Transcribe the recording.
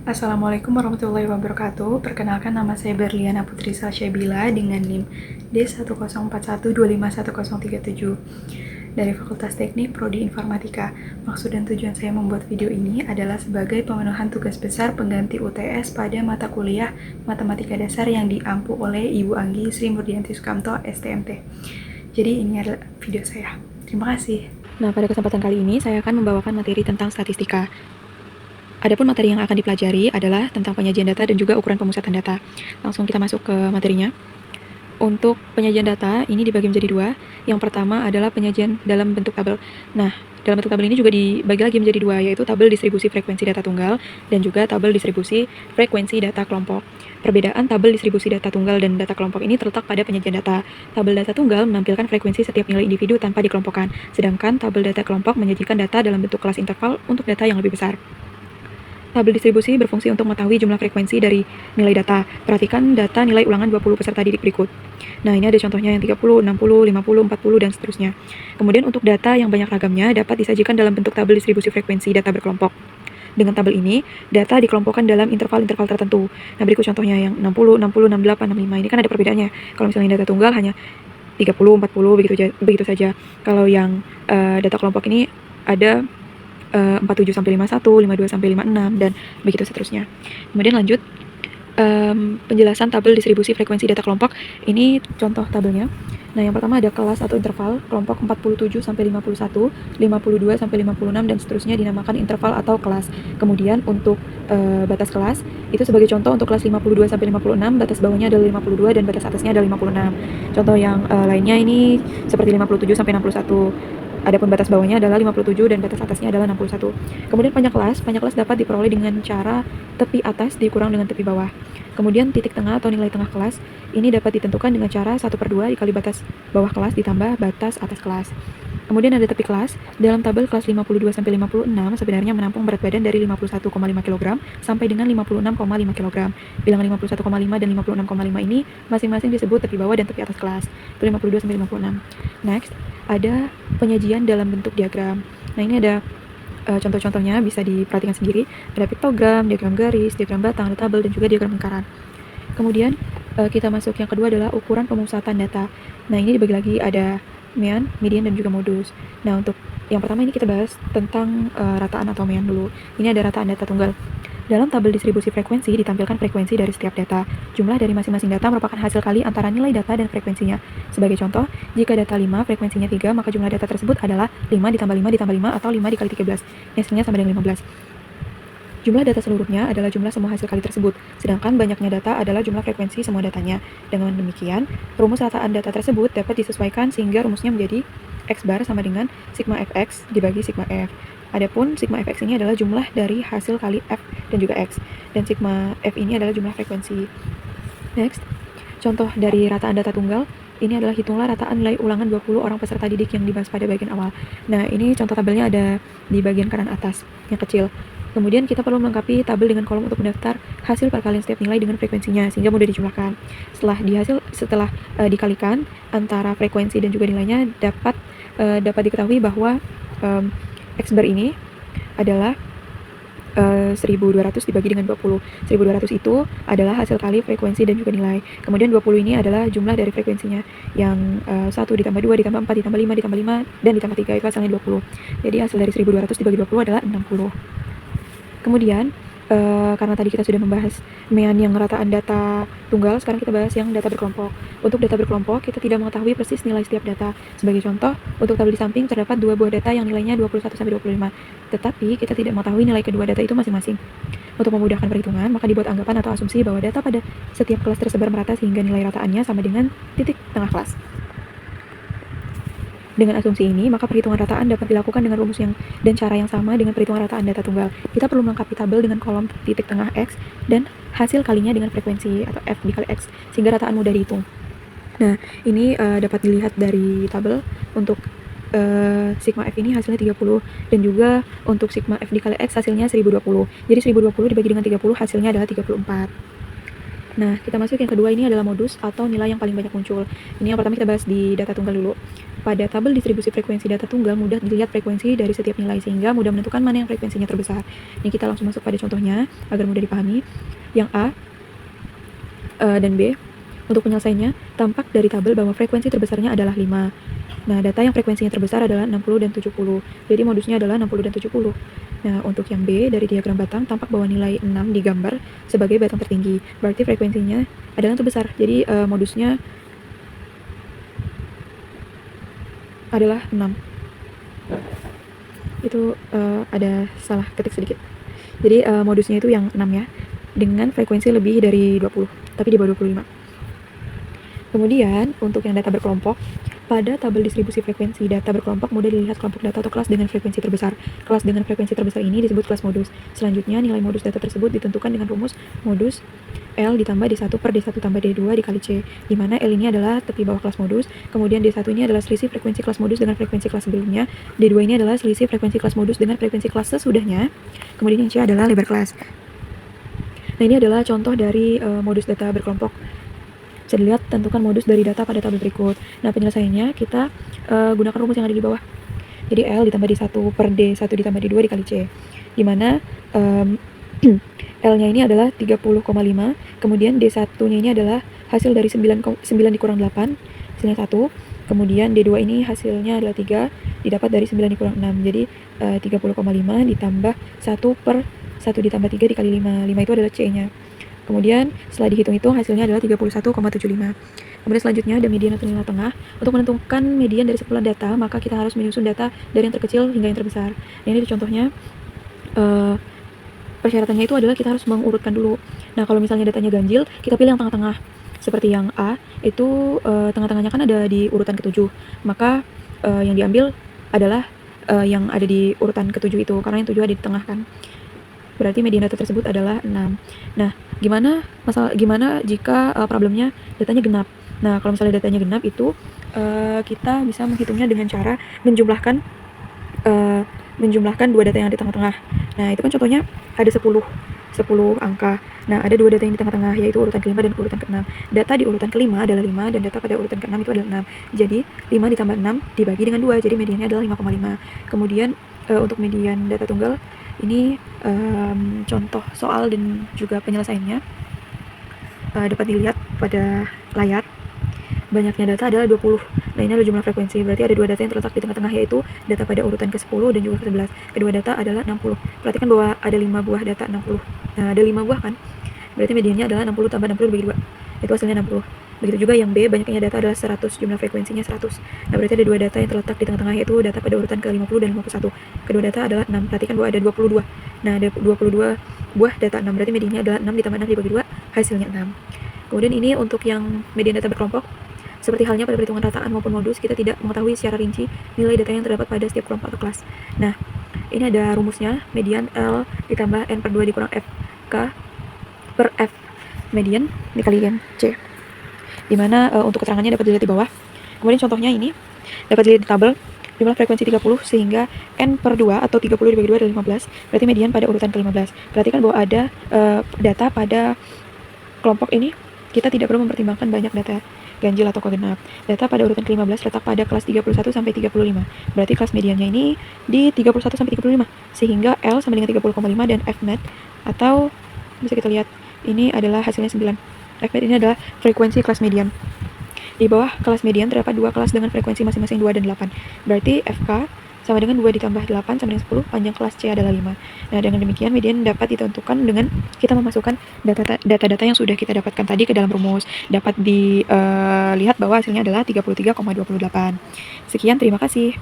Assalamualaikum warahmatullahi wabarakatuh. Perkenalkan, nama saya Berliana Putri Salsyabila dengan NIM D1041251037 dari Fakultas Teknik Prodi Informatika. Maksud dan tujuan saya membuat video ini adalah sebagai pemenuhan tugas besar pengganti UTS pada mata kuliah Matematika Dasar yang diampu oleh Ibu Anggi Sri Murdianti Sukamto, STMT. Jadi ini adalah video saya. Terima kasih. Nah, pada kesempatan kali ini saya akan membawakan materi tentang statistika. Adapun materi yang akan dipelajari adalah tentang penyajian data dan juga ukuran pemusatan data. Langsung kita masuk ke materinya. Untuk penyajian data, ini dibagi menjadi dua. Yang pertama adalah penyajian dalam bentuk tabel. Nah, dalam bentuk tabel ini juga dibagi lagi menjadi dua, yaitu tabel distribusi frekuensi data tunggal dan juga tabel distribusi frekuensi data kelompok. Perbedaan tabel distribusi data tunggal dan data kelompok ini terletak pada penyajian data. Tabel data tunggal menampilkan frekuensi setiap nilai individu tanpa dikelompokkan, sedangkan tabel data kelompok menyajikan data dalam bentuk kelas interval untuk data yang lebih besar. Tabel distribusi berfungsi untuk mengetahui jumlah frekuensi dari nilai data. Perhatikan data nilai ulangan 20 peserta didik berikut. Nah, ini ada contohnya yang 30, 60, 50, 40, dan seterusnya. Kemudian untuk data yang banyak ragamnya dapat disajikan dalam bentuk tabel distribusi frekuensi data berkelompok. Dengan tabel ini, data dikelompokkan dalam interval-interval tertentu. Nah, berikut contohnya yang 60, 60, 68, 65. Ini kan ada perbedaannya. Kalau misalnya data tunggal hanya 30, 40, begitu saja. Kalau yang data kelompok ini ada 47 sampai 51, 52 sampai 56, dan begitu seterusnya. Kemudian lanjut, penjelasan tabel distribusi frekuensi data kelompok. Ini contoh tabelnya. Nah, yang pertama ada kelas atau interval, kelompok 47 sampai 51, 52 sampai 56, dan seterusnya dinamakan interval atau kelas. Kemudian untuk batas kelas, itu sebagai contoh untuk kelas 52 sampai 56, batas bawahnya adalah 52 dan batas atasnya adalah 56. Contoh yang lainnya ini seperti 57 sampai 61. Adapun batas bawahnya adalah 57 dan batas atasnya adalah 61. Kemudian panjang kelas dapat diperoleh dengan cara tepi atas dikurang dengan tepi bawah. Kemudian titik tengah atau nilai tengah kelas ini dapat ditentukan dengan cara 1/2 dikali batas bawah kelas ditambah batas atas kelas. Kemudian ada tepi kelas. Dalam tabel kelas 52 sampai 56 sebenarnya menampung berat badan dari 51,5 kg sampai dengan 56,5 kg. Bilangan 51,5 dan 56,5 ini masing-masing disebut tepi bawah dan tepi atas kelas. Itu 52 sampai 56. Next, ada penyajian dalam bentuk diagram. Nah, ini ada contoh-contohnya, bisa diperhatikan sendiri. Ada piktogram, diagram garis, diagram batang, ada tabel, dan juga diagram lingkaran. Kemudian kita masuk yang kedua adalah ukuran pemusatan data. Nah, ini dibagi lagi ada mean, median, dan juga modus. Nah, untuk yang pertama ini kita bahas tentang rataan atau mean dulu. Ini ada rataan data tunggal. Dalam tabel distribusi frekuensi ditampilkan frekuensi dari setiap data. Jumlah dari masing-masing data merupakan hasil kali antara nilai data dan frekuensinya. Sebagai contoh, jika data 5 frekuensinya 3, maka jumlah data tersebut adalah 5 ditambah 5 ditambah 5 atau 5 dikali 13. Hasilnya sama dengan 15. Jumlah data seluruhnya adalah jumlah semua hasil kali tersebut, sedangkan banyaknya data adalah jumlah frekuensi semua datanya. Dengan demikian, rumus rataan data tersebut dapat disesuaikan sehingga rumusnya menjadi X bar sama dengan sigma fx dibagi sigma f. Adapun sigma fx ini adalah jumlah dari hasil kali f dan juga x, dan sigma f ini adalah jumlah frekuensi. Next, contoh dari rataan data tunggal. Ini adalah hitunglah rataan nilai ulangan 20 orang peserta didik yang dibahas pada bagian awal. Nah, ini contoh tabelnya ada di bagian kanan atas, yang kecil. Kemudian kita perlu melengkapi tabel dengan kolom untuk mendaftar hasil perkalian setiap nilai dengan frekuensinya, sehingga mudah dijumlahkan. Setelah dikalikan antara frekuensi dan juga nilainya, dapat diketahui bahwa X bar ini adalah 1200 dibagi dengan 20. 1200 itu adalah hasil kali frekuensi dan juga nilai. Kemudian 20 ini adalah jumlah dari frekuensinya, yang 1 ditambah 2 ditambah 4 ditambah 5 ditambah 5 dan ditambah 3 itu hasilnya 20. Jadi hasil dari 1200 dibagi 20 adalah 60. Kemudian karena tadi kita sudah membahas mean yang rataan data tunggal, sekarang kita bahas yang data berkelompok. Untuk data berkelompok, kita tidak mengetahui persis nilai setiap data. Sebagai contoh, untuk tabel di samping terdapat 2 buah data yang nilainya 21 sampai 25. Tetapi kita tidak mengetahui nilai kedua data itu masing-masing. Untuk memudahkan perhitungan, maka dibuat anggapan atau asumsi bahwa data pada setiap kelas tersebar merata sehingga nilai rataannya sama dengan titik tengah kelas. Dengan asumsi ini, maka perhitungan rataan dapat dilakukan dengan rumus dan cara yang sama dengan perhitungan rataan data tunggal. Kita perlu melengkapi tabel dengan kolom titik tengah X dan hasil kalinya dengan frekuensi atau F dikali X, sehingga rataan mudah dihitung. Nah, ini dapat dilihat dari tabel. Untuk sigma F ini hasilnya 30, dan juga untuk sigma F dikali X hasilnya 1020. Jadi 1020 dibagi dengan 30 hasilnya adalah 34. Nah, kita masuk yang kedua, ini adalah modus atau nilai yang paling banyak muncul. Ini yang pertama kita bahas di data tunggal dulu. pada tabel distribusi frekuensi data tunggal mudah dilihat frekuensi dari setiap nilai sehingga mudah menentukan mana yang frekuensinya terbesar. Ini kita langsung masuk pada contohnya agar mudah dipahami. Yang A dan B. Untuk penyelesaiannya, tampak dari tabel bahwa frekuensi terbesarnya adalah 5. Nah, data yang frekuensinya terbesar adalah 60 dan 70. Jadi modusnya adalah 60 dan 70. Nah, untuk yang B, dari diagram batang, tampak bahwa nilai 6 digambar sebagai batang tertinggi. Berarti frekuensinya adalah yang terbesar. Jadi modusnya adalah 6. Itu ada salah ketik sedikit. Jadi modusnya itu yang 6 ya, dengan frekuensi lebih dari 20, tapi di bawah 25. Kemudian, untuk yang data berkelompok, pada tabel distribusi frekuensi data berkelompok mudah dilihat kelompok data atau kelas dengan frekuensi terbesar. Kelas dengan frekuensi terbesar ini disebut kelas modus. Selanjutnya, nilai modus data tersebut ditentukan dengan rumus modus L ditambah D1 per D1 tambah D2 dikali C, di mana L ini adalah tepi bawah kelas modus, kemudian D1 ini adalah selisih frekuensi kelas modus dengan frekuensi kelas sebelumnya, D2 ini adalah selisih frekuensi kelas modus dengan frekuensi kelas sesudahnya, kemudian yang C adalah lebar kelas. Nah, ini adalah contoh dari modus data berkelompok. Bisa dilihat tentukan modus dari data pada tabel berikut. Nah, penyelesaiannya kita gunakan rumus yang ada di bawah. Jadi L ditambah D1 per D1 ditambah D2 dikali C, di mana L-nya ini adalah 30,5, kemudian D1-nya ini adalah hasil dari 9 dikurang 8, hasilnya 1, kemudian D2 ini hasilnya adalah 3, didapat dari 9 dikurang 6, jadi 30,5 ditambah 1 per 1 ditambah 3 dikali 5, 5 itu adalah C-nya. Kemudian setelah dihitung-hitung hasilnya adalah 31,75. Kemudian selanjutnya ada median atau nilai tengah. Untuk menentukan median dari sekumpulan data, maka kita harus menyusun data dari yang terkecil hingga yang terbesar. Nah, ini contohnya persyaratannya itu adalah kita harus mengurutkan dulu. Nah, kalau misalnya datanya ganjil, kita pilih yang tengah-tengah. Seperti yang A, itu tengah-tengahnya kan ada di urutan ke-7. Maka yang diambil adalah yang ada di urutan ke-7 itu, karena yang 7 ada di tengah kan. Berarti median data tersebut adalah 6. Nah, gimana jika problemnya datanya genap? Nah, kalau misalnya datanya genap itu kita bisa menghitungnya dengan cara menjumlahkan dua data yang ada di tengah-tengah. Nah, itu kan contohnya ada 10 angka. Nah, ada dua data yang di tengah-tengah, yaitu urutan ke-5 dan urutan ke-6. Data di urutan ke-5 adalah 5 dan data pada urutan ke-6 itu adalah 6. Jadi, 5 ditambah 6 dibagi dengan 2, jadi mediannya adalah 5,5. Kemudian untuk median data tunggal ini contoh soal dan juga penyelesaiannya dapat dilihat pada layar. Banyaknya data adalah 20. Nah, ini adalah jumlah frekuensi. Berarti ada dua data yang terletak di tengah-tengah, yaitu data pada urutan ke-10 dan juga ke-11. Kedua data adalah 60. Perhatikan bahwa ada 5 buah data 60. Nah, ada 5 buah kan? Berarti mediannya adalah 60 tambah 60 dibagi 2. Itu hasilnya 60. Begitu juga yang B, banyaknya data adalah 100, jumlah frekuensinya 100. Nah, berarti ada dua data yang terletak di tengah-tengah, yaitu data pada urutan ke-50 dan 51. Kedua data adalah 6. Perhatikan bahwa ada 22. Nah, ada 22 buah data 6. Berarti mediannya adalah 6 ditambah 6 dibagi 2, hasilnya 6. Kemudian ini untuk yang median data berkelompok. Seperti halnya pada perhitungan rataan maupun modus, kita tidak mengetahui secara rinci nilai data yang terdapat pada setiap kelompok atau kelas. Nah, ini ada rumusnya, median L ditambah N per 2 dikurang FK per F median dikalikan C. Dimana untuk keterangannya dapat dilihat di bawah. Kemudian contohnya ini, dapat dilihat di tabel, jumlah frekuensi 30 sehingga N per 2 atau 30 dibagi 2 adalah 15, berarti median pada urutan ke-15. Perhatikan bahwa ada data pada kelompok ini, kita tidak perlu mempertimbangkan banyak data ganjil atau genap. Data pada urutan ke-15 letak pada kelas 31 sampai 35. Berarti kelas mediannya ini di 31 sampai 35. Sehingga L sama dengan 30,5 dan Fnet atau bisa kita lihat ini adalah hasilnya 9. Fnet ini adalah frekuensi kelas median. Di bawah kelas median terdapat dua kelas dengan frekuensi masing-masing 2 dan 8. Berarti FK sama dengan 2 ditambah 8 sama dengan 10, panjang kelas C adalah 5. Nah, dengan demikian median dapat ditentukan dengan kita memasukkan data-data yang sudah kita dapatkan tadi ke dalam rumus. Dapat dilihat bahwa hasilnya adalah 33,28. Sekian, terima kasih.